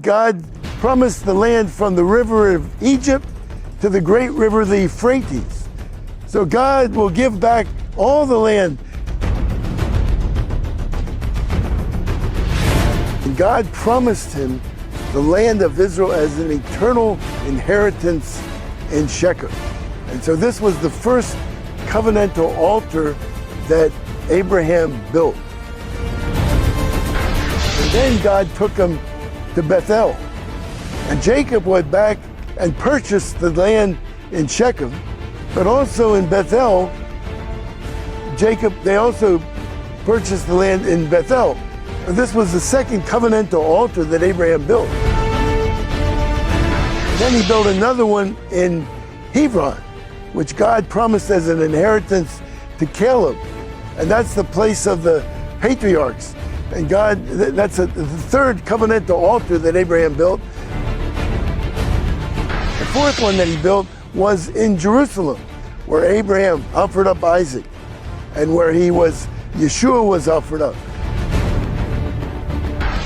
God promised the land from the river of Egypt to the great river, the Euphrates. So God will give back all the land. And God promised him the land of Israel as an eternal inheritance in Shechem. And so this was the first covenantal altar that Abraham built. And then God took him to Bethel. And Jacob went back and purchased the land in Shechem, but also in Bethel, they also purchased the land in Bethel. This was the second covenantal altar that Abraham built. Then he built another one in Hebron, which God promised as an inheritance to Caleb. And that's the place of the patriarchs. And that's the third covenantal altar that Abraham built. The fourth one that he built was in Jerusalem, where Abraham offered up Isaac, and where Yeshua was offered up.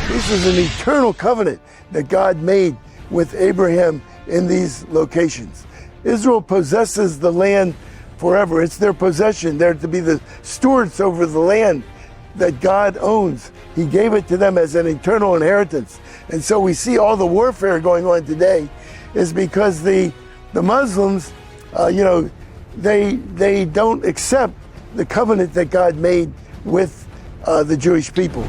This is an eternal covenant that God made with Abraham in these locations. Israel possesses the land forever. It's their possession. They're to be the stewards over the land that God owns. He gave it to them as an eternal inheritance. And so we see all the warfare going on today is because the Muslims, they don't accept the covenant that God made with the Jewish people.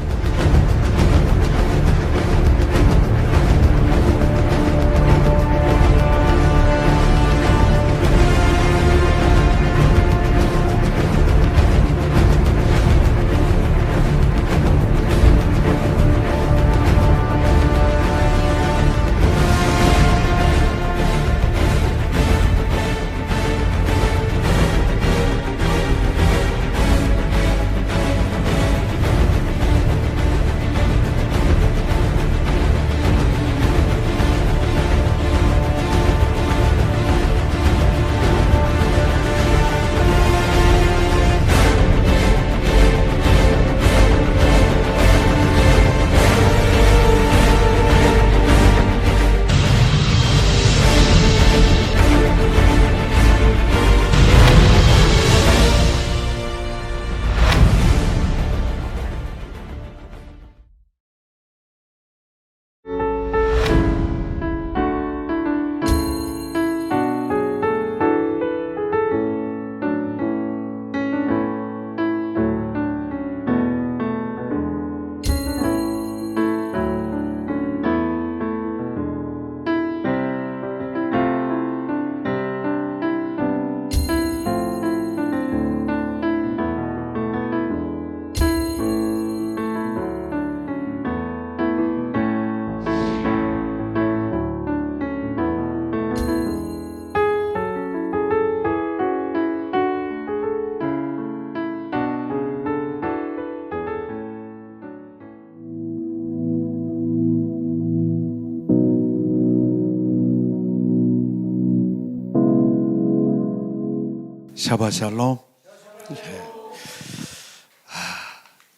샤바샬롬.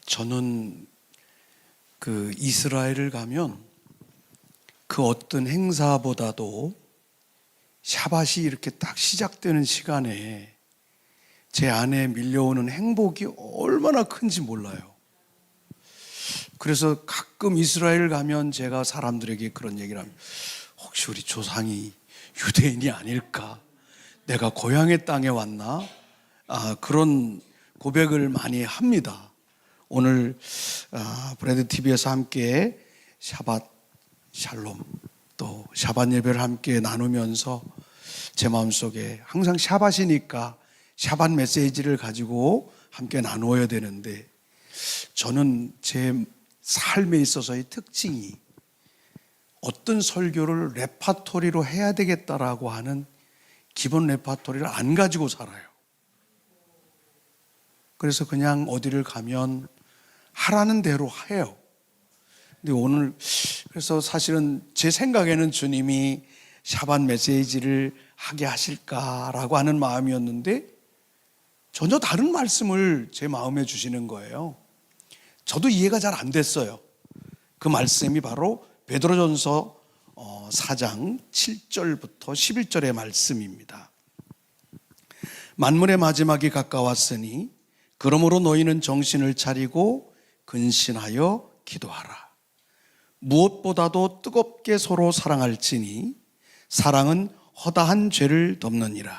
저는 그 이스라엘을 가면 그 어떤 행사보다도 샤밧이 이렇게 딱 시작되는 시간에 제 안에 밀려오는 행복이 얼마나 큰지 몰라요. 그래서 가끔 이스라엘 가면 제가 사람들에게 그런 얘기를 하면 혹시 우리 조상이 유대인이 아닐까? 내가 고향의 땅에 왔나? 그런 고백을 많이 합니다. 오늘 브레드 TV에서 함께 샤밧 샬롬 또 샤밧 예배를 함께 나누면서 제 마음속에 항상 샤밧이니까 샤밧 메시지를 가지고 함께 나누어야 되는데 저는 제 삶에 있어서의 특징이 어떤 설교를 레파토리로 해야 되겠다라고 하는 기본 레파토리를 안 가지고 살아요. 그래서 그냥 어디를 가면 하라는 대로 해요. 근데 오늘 그래서 사실은 제 생각에는 주님이 샤밧 메시지를 하게 하실까라고 하는 마음이었는데 전혀 다른 말씀을 제 마음에 주시는 거예요. 저도 이해가 잘 안 됐어요. 그 말씀이 바로 베드로전서 4장 7절부터 11절의 말씀입니다. 만물의 마지막이 가까웠으니 그러므로 너희는 정신을 차리고 근신하여 기도하라. 무엇보다도 뜨겁게 서로 사랑할지니 사랑은 허다한 죄를 덮느니라.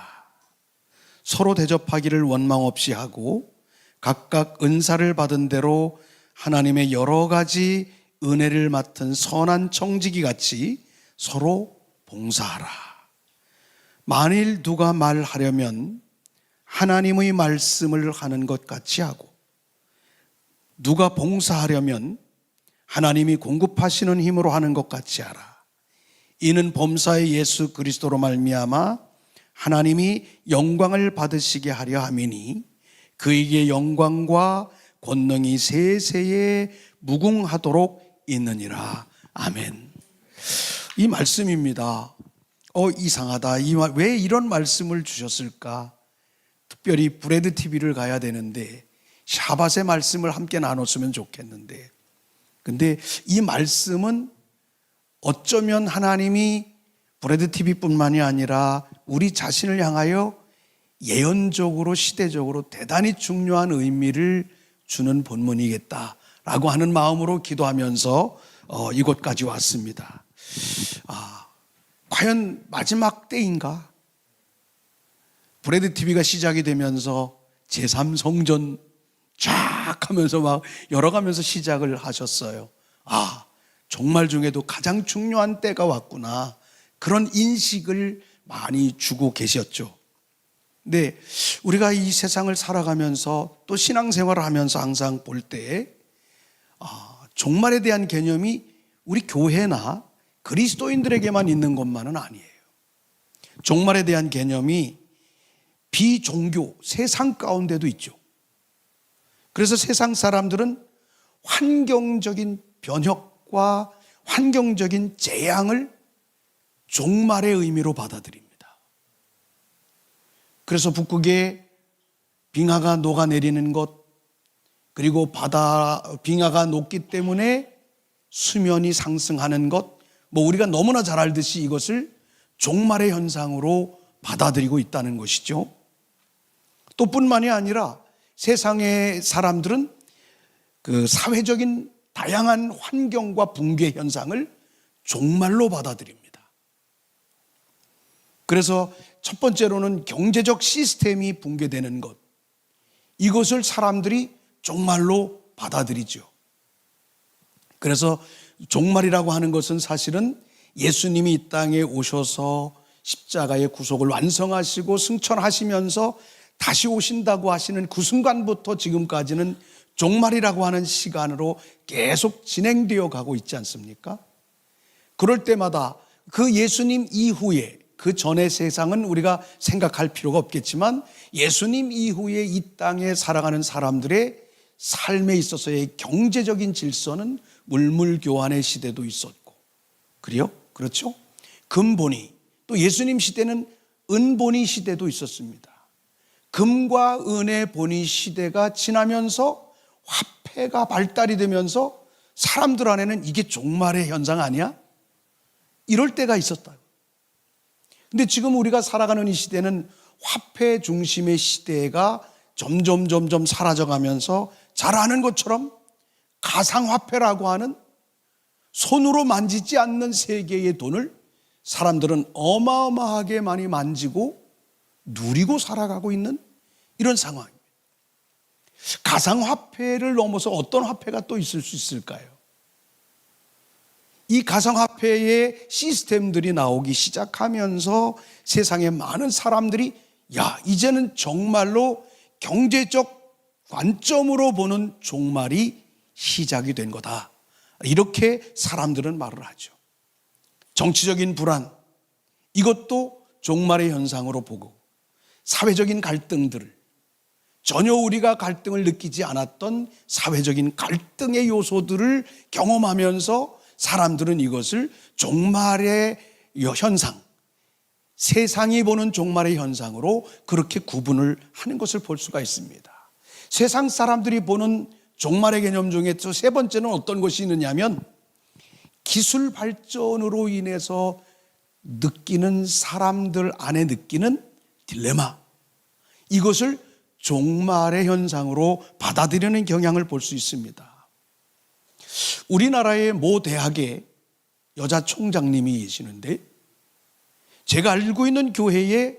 서로 대접하기를 원망 없이 하고 각각 은사를 받은 대로 하나님의 여러 가지 은혜를 맡은 선한 청지기 같이 서로 봉사하라. 만일 누가 말하려면 하나님의 말씀을 하는 것 같이 하고 누가 봉사하려면 하나님이 공급하시는 힘으로 하는 것 같이 하라. 이는 범사의 예수 그리스도로 말미암아 하나님이 영광을 받으시게 하려 함이니 그에게 영광과 권능이 세세에 무궁하도록 있느니라. 아멘. 이 말씀입니다. 이상하다. 왜 이런 말씀을 주셨을까? 특별히 브레드 TV를 가야 되는데 샤밧의 말씀을 함께 나눴으면 좋겠는데, 근데 이 말씀은 어쩌면 하나님이 브레드 TV뿐만이 아니라 우리 자신을 향하여 예언적으로 시대적으로 대단히 중요한 의미를 주는 본문이겠다라고 하는 마음으로 기도하면서 이곳까지 왔습니다. 과연 마지막 때인가? 브레드 TV가 시작이 되면서 제3성전 쫙 하면서 막 열어가면서 시작을 하셨어요. 종말 중에도 가장 중요한 때가 왔구나. 그런 인식을 많이 주고 계셨죠. 근데 우리가 이 세상을 살아가면서 또 신앙생활을 하면서 항상 볼 때 종말에 대한 개념이 우리 교회나 그리스도인들에게만 있는 것만은 아니에요. 종말에 대한 개념이 비종교, 세상 가운데도 있죠. 그래서 세상 사람들은 환경적인 변혁과 환경적인 재앙을 종말의 의미로 받아들입니다. 그래서 북극에 빙하가 녹아내리는 것, 그리고 빙하가 녹기 때문에 수면이 상승하는 것, 우리가 너무나 잘 알듯이 이것을 종말의 현상으로 받아들이고 있다는 것이죠. 또 뿐만이 아니라 세상의 사람들은 그 사회적인 다양한 환경과 붕괴 현상을 종말로 받아들입니다. 그래서 첫 번째로는 경제적 시스템이 붕괴되는 것, 이것을 사람들이 종말로 받아들이죠. 그래서 종말이라고 하는 것은 사실은 예수님이 이 땅에 오셔서 십자가의 구속을 완성하시고 승천하시면서 다시 오신다고 하시는 그 순간부터 지금까지는 종말이라고 하는 시간으로 계속 진행되어 가고 있지 않습니까? 그럴 때마다 그 예수님 이후에, 그 전의 세상은 우리가 생각할 필요가 없겠지만 예수님 이후에 이 땅에 살아가는 사람들의 삶에 있어서의 경제적인 질서는 물물교환의 시대도 있었고, 그렇죠? 금본위, 또 예수님 시대는 은본위 시대도 있었습니다. 금과 은의 본위 시대가 지나면서 화폐가 발달이 되면서 사람들 안에는 이게 종말의 현상 아니야? 이럴 때가 있었다. 근데 지금 우리가 살아가는 이 시대는 화폐 중심의 시대가 점점 사라져가면서 잘 아는 것처럼 가상화폐라고 하는 손으로 만지지 않는 세계의 돈을 사람들은 어마어마하게 많이 만지고 누리고 살아가고 있는 이런 상황입니다. 가상화폐를 넘어서 어떤 화폐가 또 있을 수 있을까요? 이 가상화폐의 시스템들이 나오기 시작하면서 세상의 많은 사람들이 이제는 정말로 경제적 관점으로 보는 종말이 시작이 된 거다, 이렇게 사람들은 말을 하죠. 정치적인 불안, 이것도 종말의 현상으로 보고, 사회적인 갈등들을, 전혀 우리가 갈등을 느끼지 않았던 사회적인 갈등의 요소들을 경험하면서 사람들은 이것을 종말의 현상, 세상이 보는 종말의 현상으로 그렇게 구분을 하는 것을 볼 수가 있습니다. 세상 사람들이 보는 종말의 개념 중에 또 세 번째는 어떤 것이 있느냐면 기술 발전으로 인해서 느끼는 사람들 안에 느끼는 딜레마, 이것을 종말의 현상으로 받아들이는 경향을 볼 수 있습니다. 우리나라의 모 대학에 여자 총장님이 계시는데, 제가 알고 있는 교회에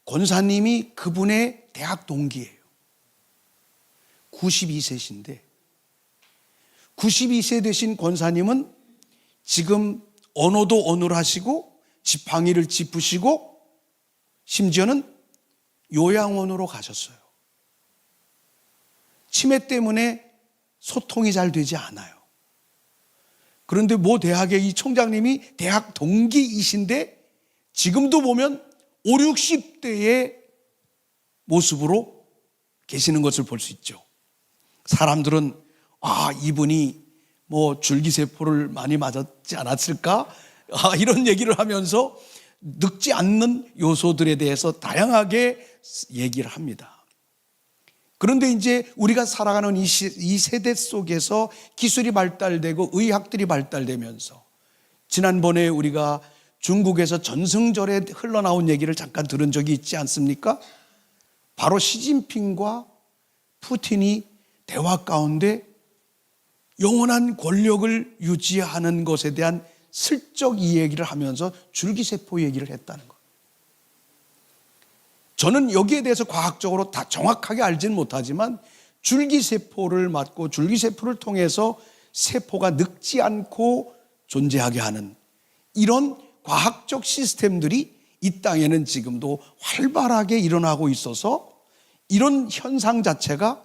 권사님이 그분의 대학 동기예요. 92세신데 92세 되신 권사님은 지금 언어도 언어를 하시고 지팡이를 짚으시고 심지어는 요양원으로 가셨어요. 치매 때문에 소통이 잘 되지 않아요. 그런데 모 대학의 이 총장님이 대학 동기이신데 지금도 보면 5, 60대의 모습으로 계시는 것을 볼 수 있죠. 사람들은 이분이 뭐 줄기세포를 많이 맞았지 않았을까? 이런 얘기를 하면서 늙지 않는 요소들에 대해서 다양하게 얘기를 합니다. 그런데 이제 우리가 살아가는 이 세대 속에서 기술이 발달되고 의학들이 발달되면서, 지난번에 우리가 중국에서 전승절에 흘러나온 얘기를 잠깐 들은 적이 있지 않습니까? 바로 시진핑과 푸틴이 대화 가운데 영원한 권력을 유지하는 것에 대한 슬쩍 이 얘기를 하면서 줄기세포 얘기를 했다는 것. 저는 여기에 대해서 과학적으로 다 정확하게 알지는 못하지만 줄기세포를 맞고 줄기세포를 통해서 세포가 늙지 않고 존재하게 하는 이런 과학적 시스템들이 이 땅에는 지금도 활발하게 일어나고 있어서, 이런 현상 자체가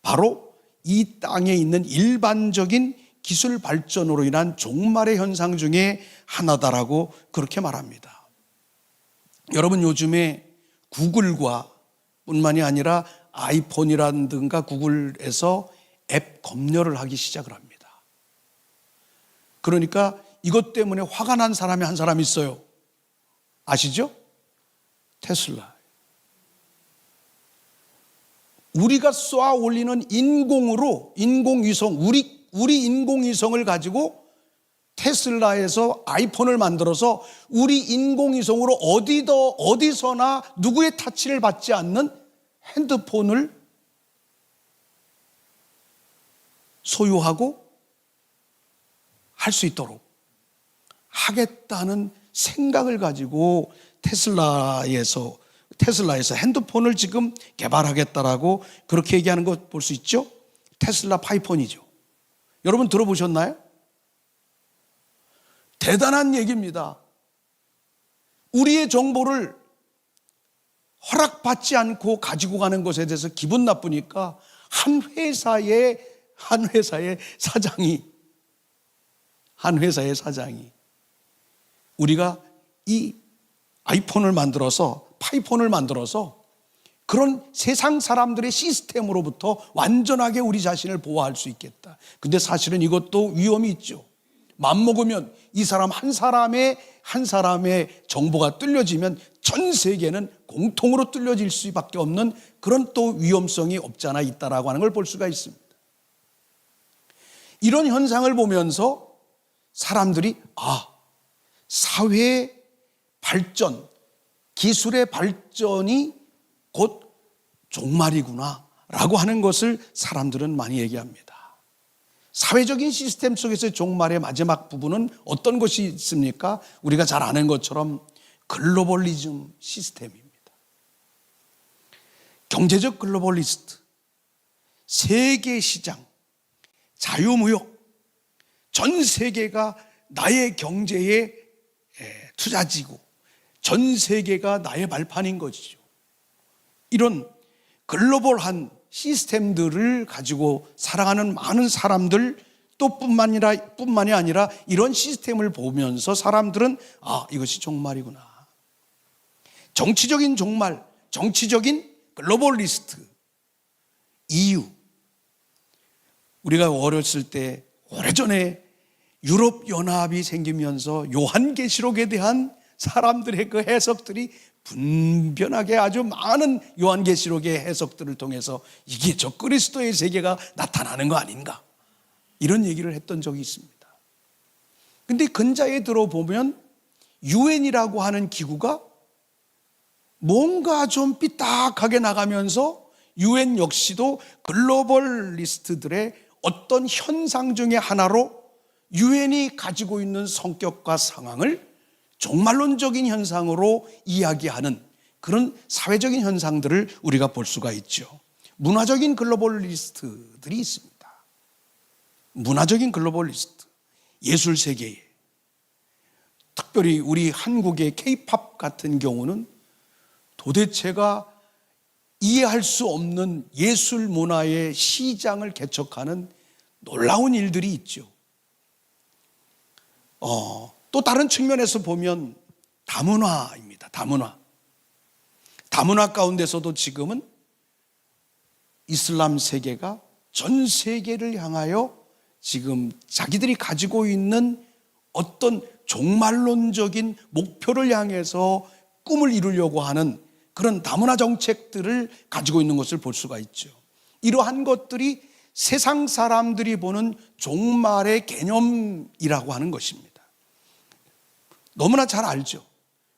바로 이 땅에 있는 일반적인 기술 발전으로 인한 종말의 현상 중에 하나다라고 그렇게 말합니다. 여러분, 요즘에 구글과 뿐만이 아니라 아이폰이라든가 구글에서 앱 검열을 하기 시작을 합니다. 그러니까 이것 때문에 화가 난 사람이 한 사람 있어요. 아시죠? 테슬라. 우리가 쏘아 올리는 인공위성, 우리 인공위성을 가지고 테슬라에서 아이폰을 만들어서 우리 인공위성으로 어디서나 누구의 타치를 받지 않는 핸드폰을 소유하고 할 수 있도록 하겠다는 생각을 가지고 테슬라에서 핸드폰을 지금 개발하겠다라고 그렇게 얘기하는 거 볼 수 있죠? 테슬라 파이폰이죠. 여러분 들어보셨나요? 대단한 얘기입니다. 우리의 정보를 허락받지 않고 가지고 가는 것에 대해서 기분 나쁘니까 한 회사의 사장이 우리가 이 아이폰을 만들어서, 파이폰을 만들어서 그런 세상 사람들의 시스템으로부터 완전하게 우리 자신을 보호할 수 있겠다. 근데 사실은 이것도 위험이 있죠. 맘먹으면 이 사람 한 사람의 정보가 뚫려지면 전 세계는 공통으로 뚫려질 수밖에 없는 그런 또 위험성이 없잖아 있다라고 하는 걸 볼 수가 있습니다. 이런 현상을 보면서 사람들이 사회의 발전, 기술의 발전이 곧 종말이구나 라고 하는 것을 사람들은 많이 얘기합니다. 사회적인 시스템 속에서의 종말의 마지막 부분은 어떤 것이 있습니까? 우리가 잘 아는 것처럼 글로벌리즘 시스템입니다. 경제적 글로벌리스트, 세계 시장, 자유무역, 전 세계가 나의 경제의 투자지고 전 세계가 나의 발판인 것이죠. 이런 글로벌한 시스템들을 가지고 살아가는 많은 사람들, 또 뿐만이 아니라 이런 시스템을 보면서 사람들은 이것이 종말이구나. 정치적인 종말, 정치적인 글로벌리스트, EU. 우리가 어렸을 때 오래전에 유럽연합이 생기면서 요한계시록에 대한 사람들의 그 해석들이 분변하게 아주 많은 요한계시록의 해석들을 통해서 이게 저 그리스도의 세계가 나타나는 거 아닌가, 이런 얘기를 했던 적이 있습니다. 근데 근자에 들어보면 유엔이라고 하는 기구가 뭔가 좀 삐딱하게 나가면서 유엔 역시도 글로벌리스트들의 어떤 현상 중의 하나로 유엔이 가지고 있는 성격과 상황을 종말론적인 현상으로 이야기하는 그런 사회적인 현상들을 우리가 볼 수가 있죠. 문화적인 글로벌리스트들이 있습니다. 문화적인 글로벌리스트, 예술 세계에, 특별히 우리 한국의 K-팝 같은 경우는 도대체가 이해할 수 없는 예술 문화의 시장을 개척하는 놀라운 일들이 있죠. 또 다른 측면에서 보면 다문화입니다. 다문화 가운데서도 지금은 이슬람 세계가 전 세계를 향하여 지금 자기들이 가지고 있는 어떤 종말론적인 목표를 향해서 꿈을 이루려고 하는 그런 다문화 정책들을 가지고 있는 것을 볼 수가 있죠. 이러한 것들이 세상 사람들이 보는 종말의 개념이라고 하는 것입니다. 너무나 잘 알죠.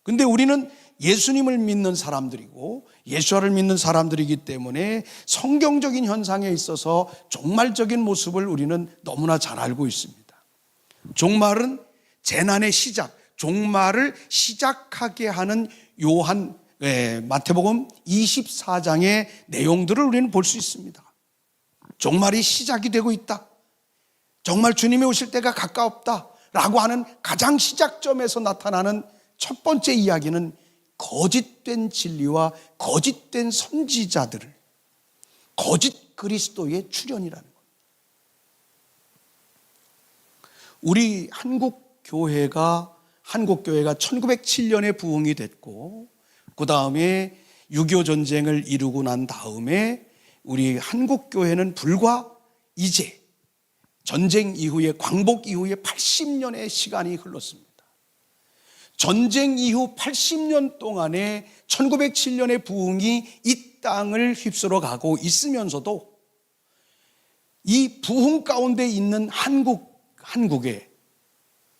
근데 우리는 예수님을 믿는 사람들이고 예수와를 믿는 사람들이기 때문에 성경적인 현상에 있어서 종말적인 모습을 우리는 너무나 잘 알고 있습니다. 종말은 재난의 시작, 종말을 시작하게 하는 마태복음 24장의 내용들을 우리는 볼 수 있습니다. 종말이 시작이 되고 있다. 정말 주님이 오실 때가 가까웠다 라고 하는 가장 시작점에서 나타나는 첫 번째 이야기는 거짓된 진리와 거짓된 선지자들을, 거짓 그리스도의 출현이라는 것. 우리 한국교회가 1907년에 부흥이 됐고 그 다음에 6.25 전쟁을 이루고 난 다음에 우리 한국교회는 불과 이제 전쟁 이후에, 광복 이후에 80년의 시간이 흘렀습니다. 전쟁 이후 80년 동안에 1907년의 부흥이 이 땅을 휩쓸어 가고 있으면서도 이 부흥 가운데 있는 한국에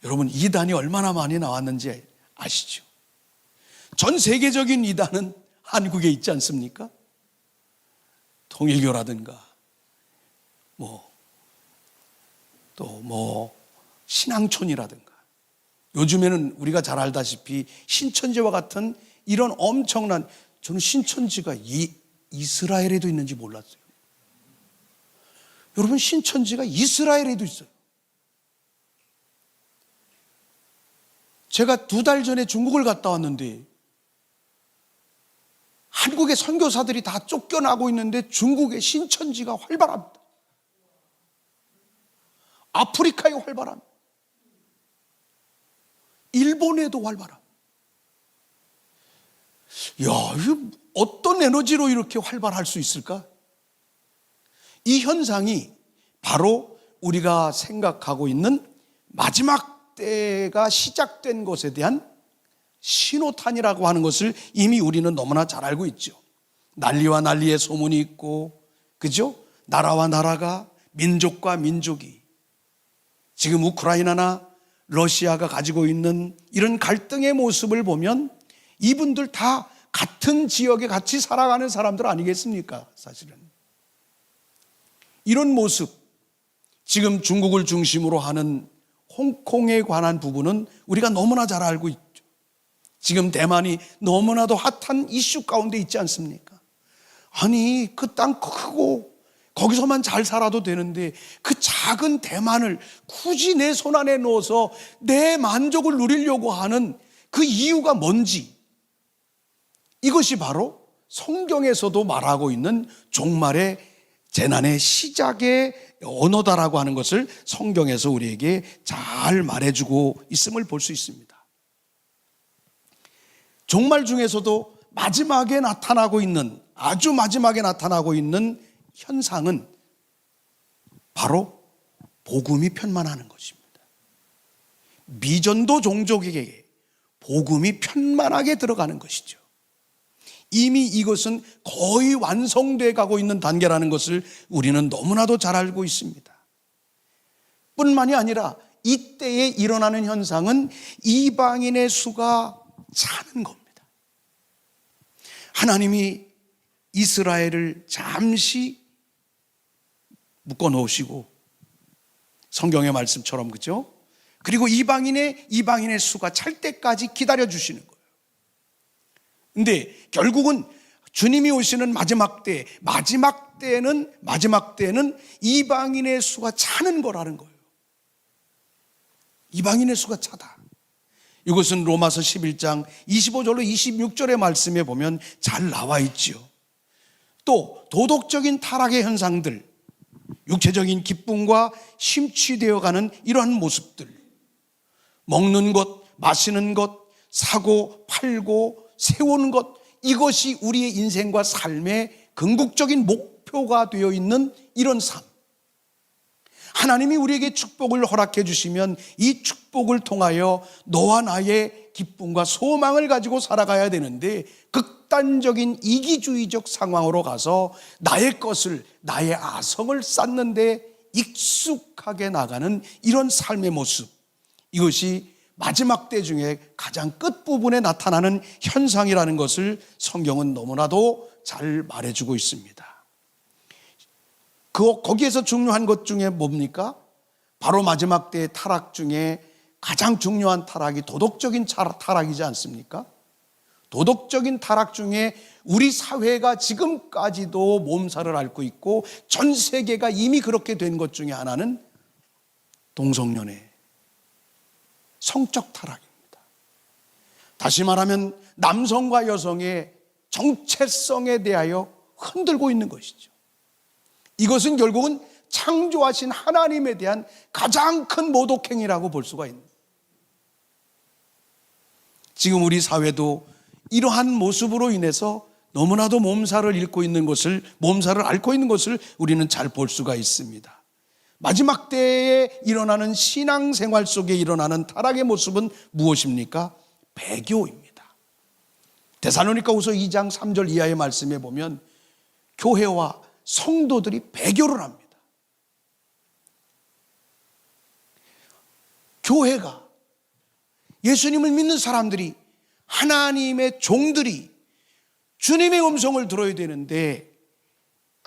여러분 이단이 얼마나 많이 나왔는지 아시죠? 전 세계적인 이단은 한국에 있지 않습니까? 통일교라든가 신앙촌이라든가 요즘에는 우리가 잘 알다시피 신천지와 같은 이런 엄청난, 저는 신천지가 이스라엘에도 있는지 몰랐어요. 여러분 신천지가 이스라엘에도 있어요. 제가 2달 전에 중국을 갔다 왔는데 한국의 선교사들이 다 쫓겨나고 있는데 중국의 신천지가 활발합니다. 아프리카에 활발합니다. 일본에도 활발합니다. 이거 어떤 에너지로 이렇게 활발할 수 있을까? 이 현상이 바로 우리가 생각하고 있는 마지막 때가 시작된 것에 대한 신호탄이라고 하는 것을 이미 우리는 너무나 잘 알고 있죠. 난리와 난리의 소문이 있고, 그죠? 나라와 나라가, 민족과 민족이, 지금 우크라이나나 러시아가 가지고 있는 이런 갈등의 모습을 보면 이분들 다 같은 지역에 같이 살아가는 사람들 아니겠습니까? 사실은 이런 모습, 지금 중국을 중심으로 하는 홍콩에 관한 부분은 우리가 너무나 잘 알고 있죠. 지금 대만이 너무나도 핫한 이슈 가운데 있지 않습니까? 아니 그 땅 크고 거기서만 잘 살아도 되는데 그 작은 대만을 굳이 내 손 안에 넣어서 내 만족을 누리려고 하는 그 이유가 뭔지, 이것이 바로 성경에서도 말하고 있는 종말의 재난의 시작의 언어다라고 하는 것을 성경에서 우리에게 잘 말해주고 있음을 볼 수 있습니다. 종말 중에서도 마지막에 나타나고 있는, 아주 마지막에 나타나고 있는 현상은 바로 복음이 편만하는 것입니다. 미전도 종족에게 복음이 편만하게 들어가는 것이죠. 이미 이것은 거의 완성돼 가고 있는 단계라는 것을 우리는 너무나도 잘 알고 있습니다. 뿐만이 아니라 이때에 일어나는 현상은 이방인의 수가 차는 겁니다. 하나님이 이스라엘을 잠시 묶어 놓으시고, 성경의 말씀처럼, 그죠? 그리고 이방인의 수가 찰 때까지 기다려 주시는 거예요. 근데 결국은 주님이 오시는 마지막 때는 이방인의 수가 차는 거라는 거예요. 이방인의 수가 차다. 이것은 로마서 11장 25절로 26절의 말씀에 보면 잘 나와 있지요. 또 도덕적인 타락의 현상들, 육체적인 기쁨과 심취되어 가는 이러한 모습들, 먹는 것, 마시는 것, 사고 팔고 세우는 것, 이것이 우리의 인생과 삶의 궁극적인 목표가 되어 있는 이런 삶. 하나님이 우리에게 축복을 허락해 주시면 이 축복을 통하여 너와 나의 기쁨과 소망을 가지고 살아가야 되는데, 극단적인 이기주의적 상황으로 가서 나의 것을, 나의 아성을 쌓는데 익숙하게 나가는 이런 삶의 모습, 이것이 마지막 때 중에 가장 끝부분에 나타나는 현상이라는 것을 성경은 너무나도 잘 말해주고 있습니다. 거기에서 중요한 것 중에 뭡니까? 바로 마지막 때의 타락 중에 가장 중요한 타락이 도덕적인 타락이지 않습니까? 도덕적인 타락 중에 우리 사회가 지금까지도 몸살을 앓고 있고 전 세계가 이미 그렇게 된 것 중에 하나는 동성연애, 성적 타락입니다. 다시 말하면 남성과 여성의 정체성에 대하여 흔들고 있는 것이죠. 이것은 결국은 창조하신 하나님에 대한 가장 큰 모독행위라고 볼 수가 있는, 지금 우리 사회도 이러한 모습으로 인해서 너무나도 몸살을 앓고 있는 것을 우리는 잘 볼 수가 있습니다. 마지막 때에 일어나는 신앙생활 속에 일어나는 타락의 모습은 무엇입니까? 배교입니다. 데살로니가후서 2장 3절 이하의 말씀에 보면 교회와 성도들이 배교를 합니다. 교회가, 예수님을 믿는 사람들이, 하나님의 종들이 주님의 음성을 들어야 되는데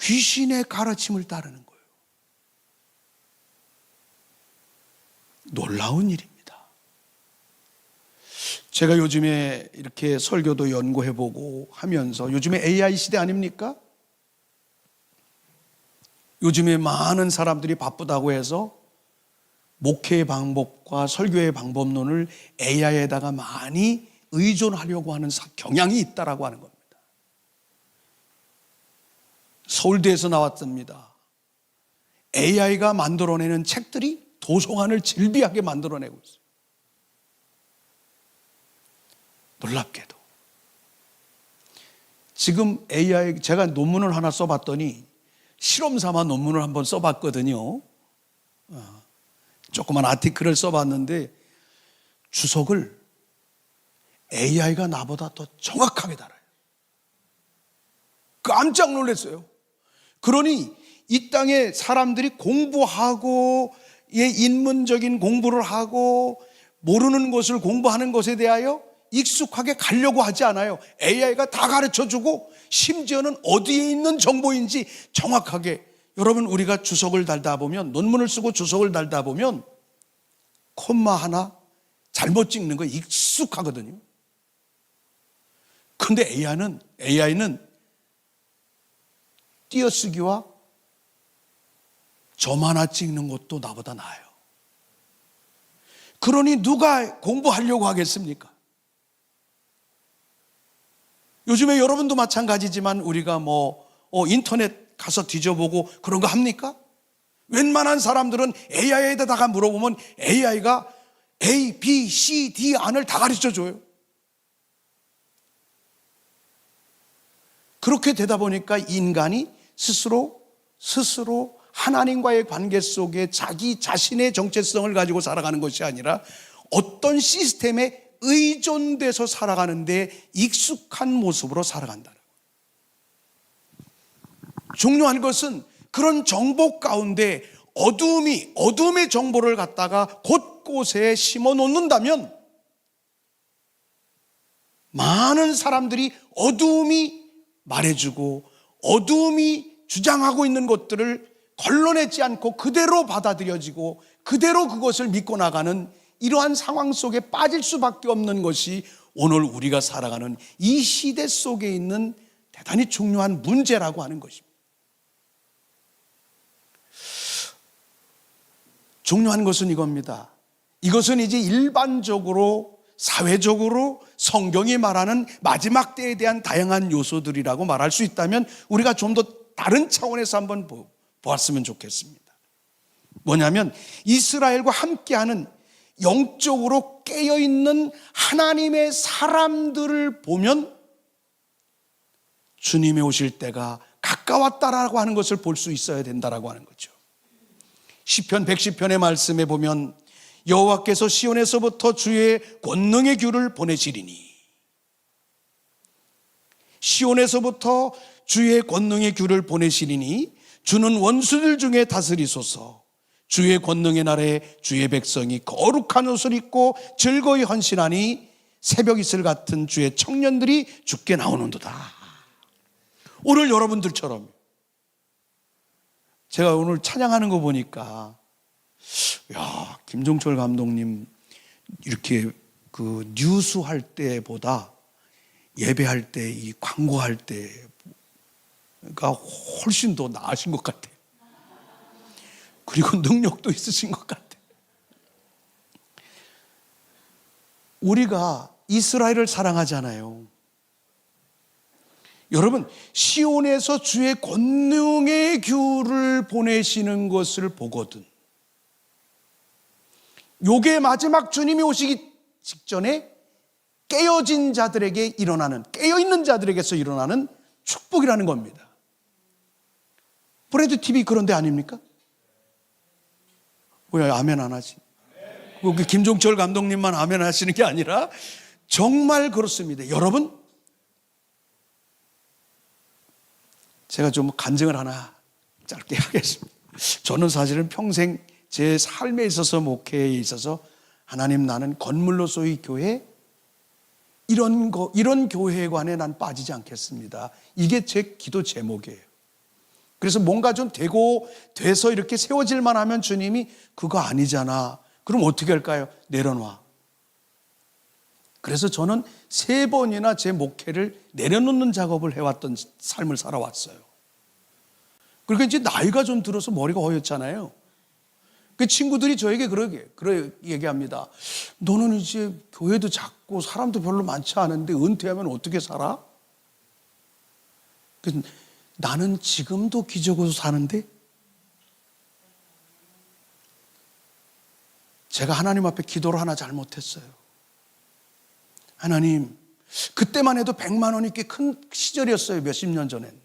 귀신의 가르침을 따르는 거예요. 놀라운 일입니다. 제가 요즘에 이렇게 설교도 연구해보고 하면서, 요즘에 AI 시대 아닙니까? 요즘에 많은 사람들이 바쁘다고 해서 목회의 방법과 설교의 방법론을 AI에다가 많이 의존하려고 하는 경향이 있다라고 하는 겁니다. 서울대에서 나왔습니다. AI가 만들어내는 책들이 도서관을 질비하게 만들어내고 있어요. 놀랍게도 지금 AI, 제가 논문을 하나 써봤더니, 실험 삼아 논문을 한번 써봤거든요. 조그만 아티클을 써봤는데 주석을 AI가 나보다 더 정확하게 달아요. 깜짝 놀랐어요. 그러니 이 땅에 사람들이 공부하고, 인문적인 공부를 하고, 모르는 것을 공부하는 것에 대하여 익숙하게 가려고 하지 않아요. AI가 다 가르쳐주고, 심지어는 어디에 있는 정보인지 정확하게. 여러분, 우리가 주석을 달다 보면, 논문을 쓰고 주석을 달다 보면 콤마 하나 잘못 찍는 거 익숙하거든요. 그런데 AI는 띄어쓰기와 점 하나 찍는 것도 나보다 나아요. 그러니 누가 공부하려고 하겠습니까? 요즘에 여러분도 마찬가지지만 우리가 인터넷 가서 뒤져보고 그런 거 합니까? 웬만한 사람들은 AI에다가 물어보면 AI가 A, B, C, D 안을 다 가르쳐 줘요. 그렇게 되다 보니까 인간이 스스로 하나님과의 관계 속에 자기 자신의 정체성을 가지고 살아가는 것이 아니라 어떤 시스템에 의존돼서 살아가는데 익숙한 모습으로 살아간다. 중요한 것은 그런 정보 가운데 어둠의 정보를 갖다가 곳곳에 심어 놓는다면 많은 사람들이 어둠이 말해주고 어둠이 주장하고 있는 것들을 걸러내지 않고 그대로 받아들여지고 그대로 그것을 믿고 나가는 이러한 상황 속에 빠질 수밖에 없는 것이 오늘 우리가 살아가는 이 시대 속에 있는 대단히 중요한 문제라고 하는 것입니다. 중요한 것은 이겁니다. 이것은 이제 일반적으로 사회적으로 성경이 말하는 마지막 때에 대한 다양한 요소들이라고 말할 수 있다면 우리가 좀 더 다른 차원에서 한번 보았으면 좋겠습니다. 뭐냐면 이스라엘과 함께하는 영적으로 깨어있는 하나님의 사람들을 보면 주님이 오실 때가 가까웠다라고 하는 것을 볼 수 있어야 된다라고 하는 거죠. 시편 110편의 말씀에 보면 여호와께서 시온에서부터 주의 권능의 규를 보내시리니, 시온에서부터 주의 권능의 규를 보내시리니 주는 원수들 중에 다스리소서. 주의 권능의 날에 주의 백성이 거룩한 옷을 입고 즐거이 헌신하니 새벽 이슬 같은 주의 청년들이 죽게 나오는도다. 오늘 여러분들처럼 제가 오늘 찬양하는 거 보니까 야, 김종철 감독님 이렇게 그 뉴스 할 때보다 예배할 때 이 광고할 때가 훨씬 더 나으신 것 같아요. 그리고 능력도 있으신 것 같아요. 우리가 이스라엘을 사랑하잖아요. 여러분, 시온에서 주의 권능의 규를 보내시는 것을 보거든 요게 마지막 주님이 오시기 직전에 깨어진 자들에게 일어나는, 깨어있는 자들에게서 일어나는 축복이라는 겁니다. 브레드 TV 그런 데 아닙니까? 왜 아멘 안 하지? 김종철 감독님만 아멘 하시는 게 아니라 정말 그렇습니다. 여러분, 제가 좀 간증을 하나 짧게 하겠습니다. 저는 사실은 평생 제 삶에 있어서, 목회에 있어서 하나님, 나는 건물로 소위 교회, 이런 교회에 관해 난 빠지지 않겠습니다. 이게 제 기도 제목이에요. 그래서 뭔가 좀 돼서 이렇게 세워질만 하면 주님이 그거 아니잖아. 그럼 어떻게 할까요? 내려놔. 그래서 저는 3번이나 제 목회를 내려놓는 작업을 해왔던 삶을 살아왔어요. 그리고 이제 나이가 좀 들어서 머리가 허였잖아요. 그 친구들이 저에게 그렇게 얘기합니다. 너는 이제 교회도 작고 사람도 별로 많지 않은데 은퇴하면 어떻게 살아? 나는 지금도 기적으로 사는데, 제가 하나님 앞에 기도를 하나 잘못했어요. 하나님, 그때만 해도 100만 원이 꽤 큰 시절이었어요. 몇십 년 전엔.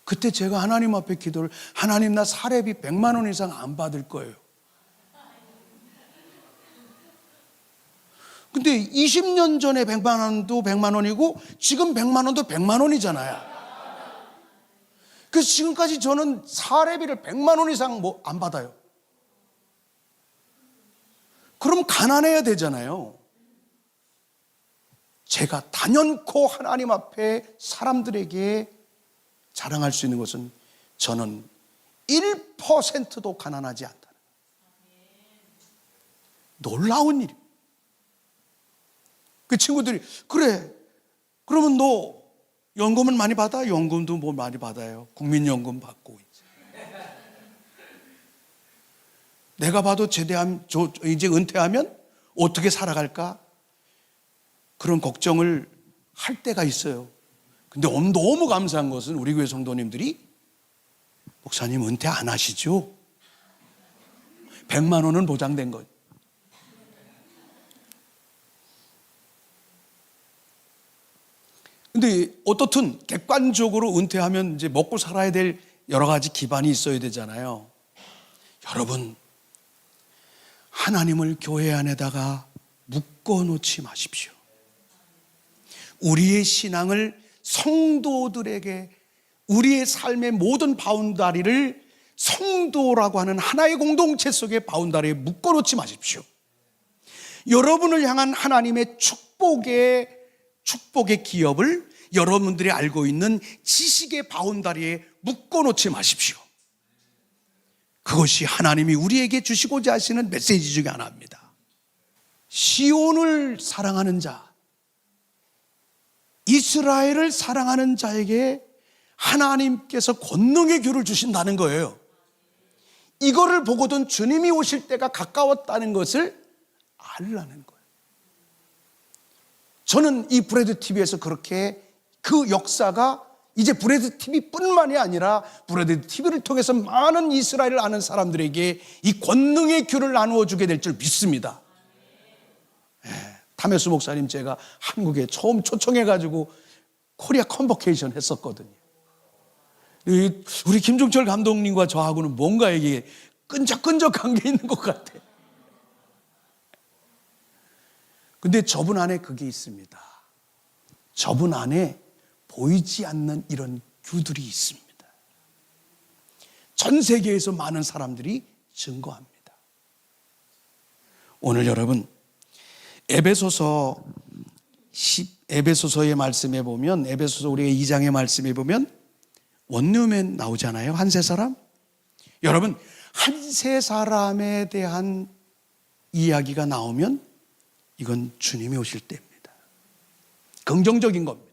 그때 제가 하나님 앞에 기도를, 하나님, 나 사례비 100만 원 이상 안 받을 거예요. 근데 20년 전에 100만 원도 100만 원이고 지금 100만 원도 100만 원이잖아요. 그래서 지금까지 저는 사례비를 100만 원 이상 안 받아요. 그럼 가난해야 되잖아요. 제가 단연코 하나님 앞에 사람들에게 자랑할 수 있는 것은 저는 1%도 가난하지 않다는 놀라운 일이에요. 그 친구들이, 그래, 그러면 너 연금은 많이 받아? 연금도 뭐 많이 받아요. 국민연금 받고 내가 봐도 이제 은퇴하면 어떻게 살아갈까? 그런 걱정을 할 때가 있어요. 근데 너무 감사한 것은 우리 교회 성도님들이, 목사님 은퇴 안 하시죠? 100만 원은 보장된 거예요. 근데 어떻든 객관적으로 은퇴하면 이제 먹고 살아야 될 여러 가지 기반이 있어야 되잖아요. 여러분, 하나님을 교회 안에다가 묶어놓지 마십시오. 우리의 신앙을 성도들에게, 우리의 삶의 모든 바운다리를 성도라고 하는 하나의 공동체 속에 바운다리에 묶어놓지 마십시오. 여러분을 향한 하나님의 축복의 기업을 여러분들이 알고 있는 지식의 바운다리에 묶어놓지 마십시오. 그것이 하나님이 우리에게 주시고자 하시는 메시지 중에 하나입니다. 시온을 사랑하는 자, 이스라엘을 사랑하는 자에게 하나님께서 권능의 규를 주신다는 거예요. 이거를 보고든 주님이 오실 때가 가까웠다는 것을 알라는 거예요. 저는 이 브레드 TV에서 그렇게 그 역사가 이제 브레드 TV 뿐만이 아니라 브레드 TV를 통해서 많은 이스라엘을 아는 사람들에게 이 권능의 규를 나누어 주게 될 줄 믿습니다. 타메스 목사님 제가 한국에 처음 초청해가지고 코리아 컨버케이션 했었거든요. 우리 김종철 감독님과 저하고는 뭔가 이게 끈적끈적한 게 있는 것 같아. 근데 저분 안에 그게 있습니다. 저분 안에 보이지 않는 이런 규들이 있습니다. 전 세계에서 많은 사람들이 증거합니다. 오늘 여러분 에베소서의 말씀에 보면, 에베소서 우리가 2장의 말씀에 보면 원룸에 나오잖아요. 한 세 사람. 여러분 한 세 사람에 대한 이야기가 나오면 이건 주님이 오실 때입니다. 긍정적인 겁니다.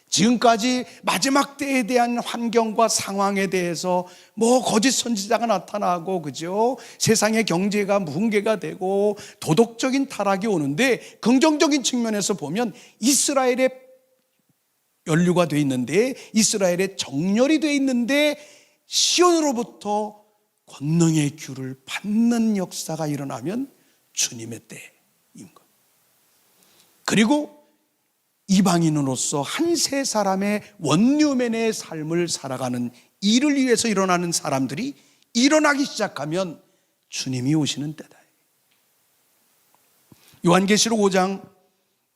지금까지 마지막 때에 대한 환경과 상황에 대해서 거짓 선지자가 나타나고, 그죠? 세상의 경제가 붕괴가 되고 도덕적인 타락이 오는데, 긍정적인 측면에서 보면 이스라엘의 연류가 돼 있는데, 이스라엘의 정렬이 돼 있는데, 시온으로부터 권능의 규를 받는 역사가 일어나면 주님의 때인 것. 그리고 이방인으로서 한 세 사람의 원류맨의 삶을 살아가는 이를 위해서 일어나는 사람들이 일어나기 시작하면 주님이 오시는 때다. 요한계시록 5장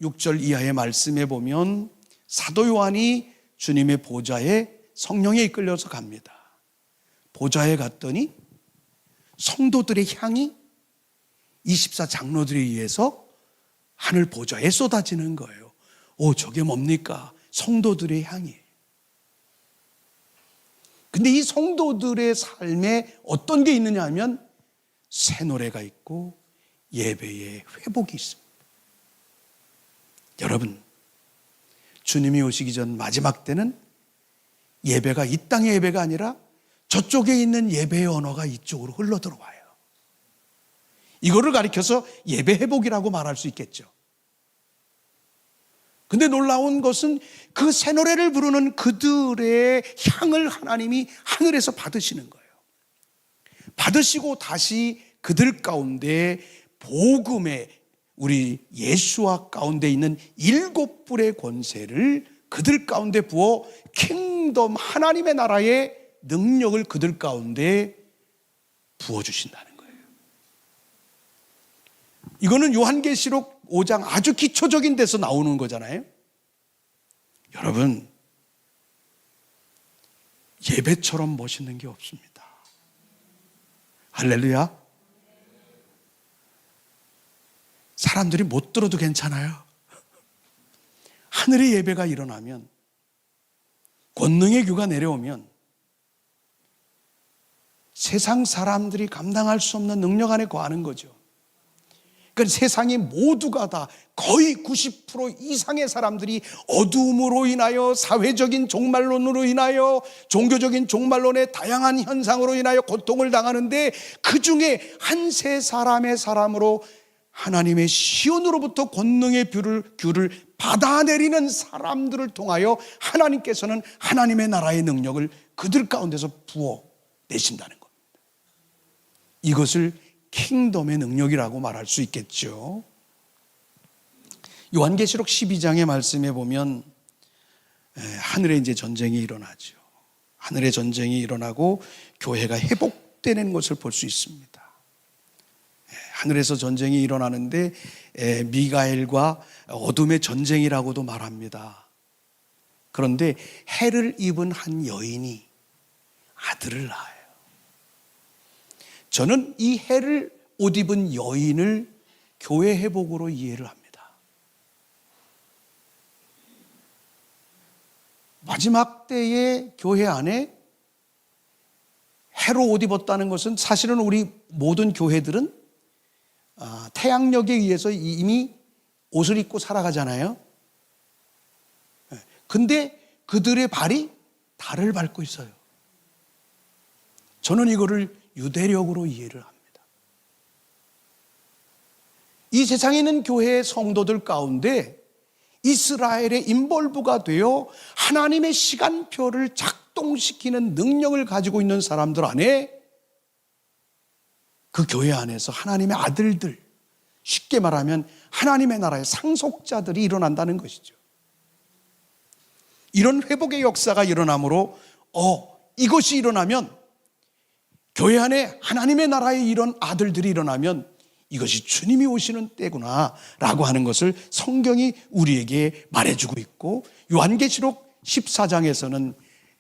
6절 이하의 말씀에 보면 사도 요한이 주님의 보좌에 성령에 이끌려서 갑니다. 보좌에 갔더니 성도들의 향이 24장로들에 의해서 하늘 보좌에 쏟아지는 거예요. 저게 뭡니까? 성도들의 향이에요. 근데 이 성도들의 삶에 어떤 게 있느냐 하면 새 노래가 있고 예배의 회복이 있습니다. 여러분, 주님이 오시기 전 마지막 때는 예배가 이 땅의 예배가 아니라 저쪽에 있는 예배의 언어가 이쪽으로 흘러 들어와요. 이거를 가리켜서 예배 회복이라고 말할 수 있겠죠. 근데 놀라운 것은 그 새 노래를 부르는 그들의 향을 하나님이 하늘에서 받으시는 거예요. 받으시고 다시 그들 가운데 복음의 우리 예수와 가운데 있는 7불의 권세를 그들 가운데 부어 킹덤 하나님의 나라의 능력을 그들 가운데 부어주신다는 거예요. 이거는 요한계시록 5장 아주 기초적인 데서 나오는 거잖아요. 여러분, 예배처럼 멋있는 게 없습니다. 할렐루야. 사람들이 못 들어도 괜찮아요. 하늘의 예배가 일어나면, 권능의 규가 내려오면 세상 사람들이 감당할 수 없는 능력 안에 거하는 거죠. 그러니까 세상의 모두가 다 거의 90% 이상의 사람들이 어두움으로 인하여, 사회적인 종말론으로 인하여, 종교적인 종말론의 다양한 현상으로 인하여 고통을 당하는데, 그 중에 한 세 사람의 사람으로 하나님의 시온으로부터 권능의 규를 받아내리는 사람들을 통하여 하나님께서는 하나님의 나라의 능력을 그들 가운데서 부어내신다는 겁니다. 이것을 킹덤의 능력이라고 말할 수 있겠죠. 요한계시록 12장의 말씀에 보면 하늘에 이제 전쟁이 일어나죠. 하늘의 전쟁이 일어나고 교회가 회복되는 것을 볼 수 있습니다. 하늘에서 전쟁이 일어나는데 미가엘과 어둠의 전쟁이라고도 말합니다. 그런데 해를 입은 한 여인이 아들을 낳아요. 저는 이 해를 옷 입은 여인을 교회 회복으로 이해를 합니다. 마지막 때의 교회 안에 해로 옷 입었다는 것은 사실은 우리 모든 교회들은 태양력에 의해서 이미 옷을 입고 살아가잖아요. 근데 그들의 발이 달을 밟고 있어요. 저는 이거를 유대력으로 이해를 합니다. 이 세상에 있는 교회의 성도들 가운데 이스라엘의 인볼브가 되어 하나님의 시간표를 작동시키는 능력을 가지고 있는 사람들 안에 그 교회 안에서 하나님의 아들들, 쉽게 말하면 하나님의 나라의 상속자들이 일어난다는 것이죠. 이런 회복의 역사가 일어나므로 이것이 일어나면, 교회 안에 하나님의 나라의 이런 아들들이 일어나면 이것이 주님이 오시는 때구나 라고 하는 것을 성경이 우리에게 말해주고 있고, 요한계시록 14장에서는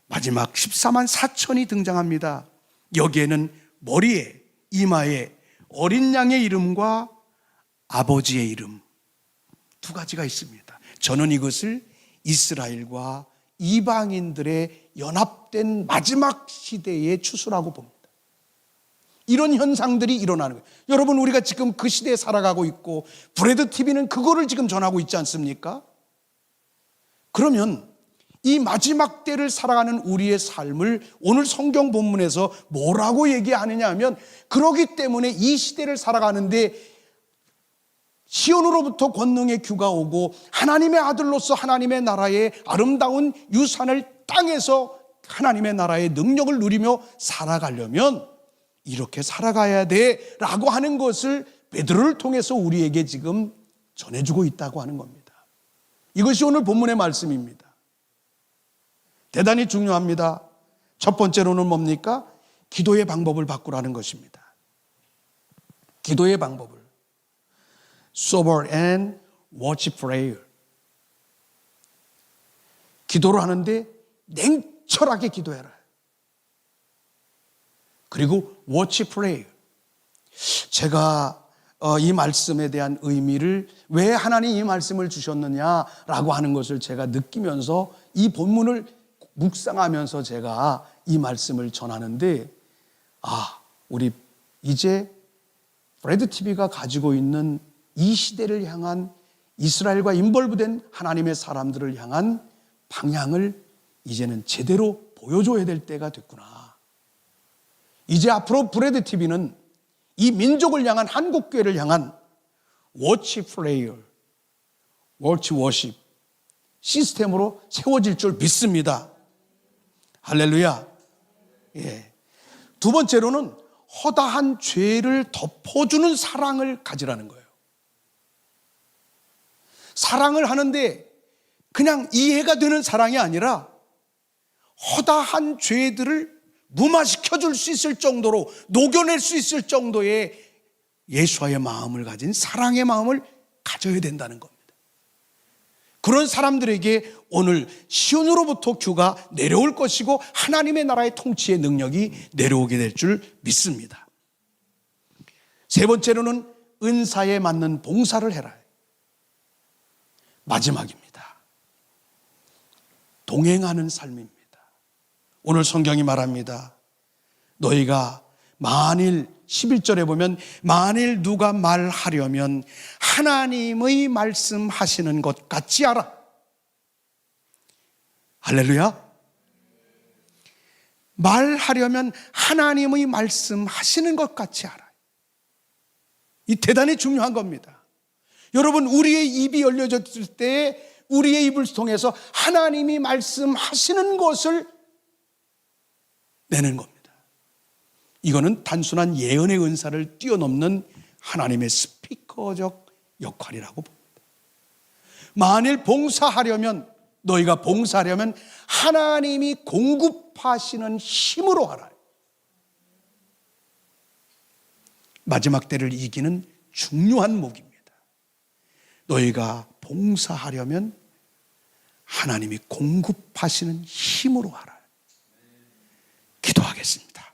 마지막 14만 4천이 등장합니다. 여기에는 머리에, 이마에 어린 양의 이름과 아버지의 이름 두 가지가 있습니다. 저는 이것을 이스라엘과 이방인들의 연합된 마지막 시대의 추수라고 봅니다. 이런 현상들이 일어나는 거예요. 여러분, 우리가 지금 그 시대에 살아가고 있고 브레드 TV는 그거를 지금 전하고 있지 않습니까? 그러면 이 마지막 때를 살아가는 우리의 삶을 오늘 성경 본문에서 뭐라고 얘기하느냐 하면, 그러기 때문에 이 시대를 살아가는데 시온으로부터 권능의 규가 오고 하나님의 아들로서 하나님의 나라의 아름다운 유산을 땅에서 하나님의 나라의 능력을 누리며 살아가려면 이렇게 살아가야 돼 라고 하는 것을 베드로를 통해서 우리에게 지금 전해주고 있다고 하는 겁니다. 이것이 오늘 본문의 말씀입니다. 대단히 중요합니다. 첫 번째로는 뭡니까? 기도의 방법을 바꾸라는 것입니다. 기도의 방법을. Sober and watch prayer. 기도를 하는데 냉철하게 기도해라. 그리고 watch prayer. 제가 이 말씀에 대한 의미를, 왜 하나님 이 말씀을 주셨느냐라고 하는 것을 제가 느끼면서 이 본문을 묵상하면서 제가 이 말씀을 전하는데, 우리 이제 브레드 TV가 가지고 있는 이 시대를 향한, 이스라엘과 인볼브된 하나님의 사람들을 향한 방향을 이제는 제대로 보여줘야 될 때가 됐구나. 이제 앞으로 브레드 TV는 이 민족을 향한, 한국 교회를 향한 워치 프레이어, 워치 워십 시스템으로 세워질 줄 믿습니다. 할렐루야. 예. 두 번째로는 허다한 죄를 덮어주는 사랑을 가지라는 거예요. 사랑을 하는데 그냥 이해가 되는 사랑이 아니라 허다한 죄들을 무마시켜 줄 수 있을 정도로, 녹여낼 수 있을 정도의 예수와의 마음을 가진 사랑의 마음을 가져야 된다는 겁니다. 그런 사람들에게 오늘 시온으로부터 규가 내려올 것이고 하나님의 나라의 통치의 능력이 내려오게 될 줄 믿습니다. 세 번째로는 은사에 맞는 봉사를 해라. 마지막입니다. 동행하는 삶입니다. 오늘 성경이 말합니다. 너희가 만일, 11절에 보면 만일 누가 말하려면 하나님의 말씀하시는 것 같이 하라. 할렐루야. 말하려면 하나님의 말씀하시는 것 같이 하라. 이 대단히 중요한 겁니다. 여러분, 우리의 입이 열려졌을 때 우리의 입을 통해서 하나님이 말씀하시는 것을 내는 겁니다. 이거는 단순한 예언의 은사를 뛰어넘는 하나님의 스피커적 역할이라고 봅니다. 만일 봉사하려면, 너희가 봉사하려면 하나님이 공급하시는 힘으로 하라. 마지막 때를 이기는 중요한 목입니다. 너희가 봉사하려면 하나님이 공급하시는 힘으로 하라. 기도하겠습니다.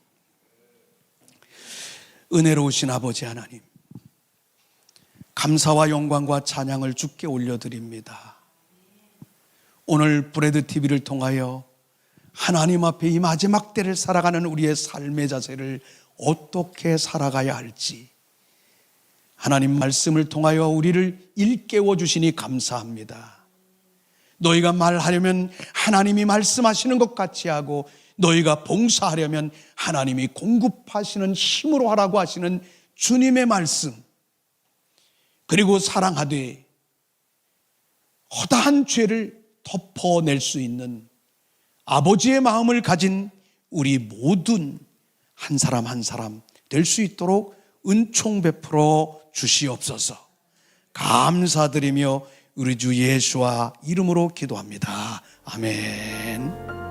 은혜로우신 아버지 하나님, 감사와 영광과 찬양을 주께 올려드립니다. 오늘 브레드 TV를 통하여 하나님 앞에 이 마지막 때를 살아가는 우리의 삶의 자세를 어떻게 살아가야 할지 하나님 말씀을 통하여 우리를 일깨워 주시니 감사합니다. 너희가 말하려면 하나님이 말씀하시는 것 같이 하고, 너희가 봉사하려면 하나님이 공급하시는 힘으로 하라고 하시는 주님의 말씀, 그리고 사랑하되 허다한 죄를 덮어낼 수 있는 아버지의 마음을 가진 우리 모든 한 사람 한 사람 될 수 있도록 은총 베풀어 주시옵소서. 감사드리며 우리 주 예수와 이름으로 기도합니다. 아멘.